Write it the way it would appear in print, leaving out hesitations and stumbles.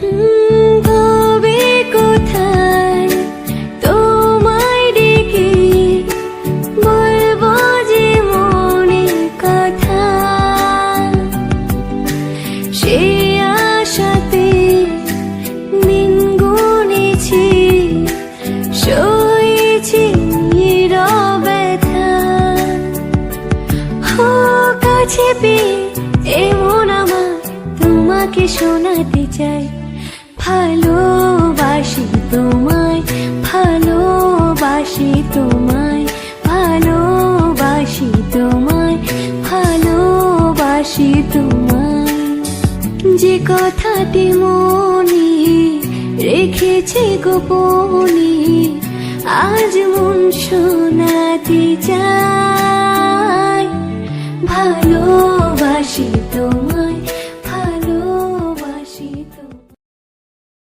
তবে কোথায় তোমায় ডেকে বলবো যে মনের কথা, সে আশাতে দিন গুনেছি, সয়েছি ব্যথা। কাছে পেয়ে এমন আমার তোমাকে শোনাতে চাই, ভালোবাসি তোমায়, ভালোবাসি তোমায়, ভালোবাসি তোমায়, ভালোবাসি তোমায়। যে কথাটি মনে রেখেছে গোপনে, আজ মন শোনাতে চাই, ভালোবাসি তোমায়।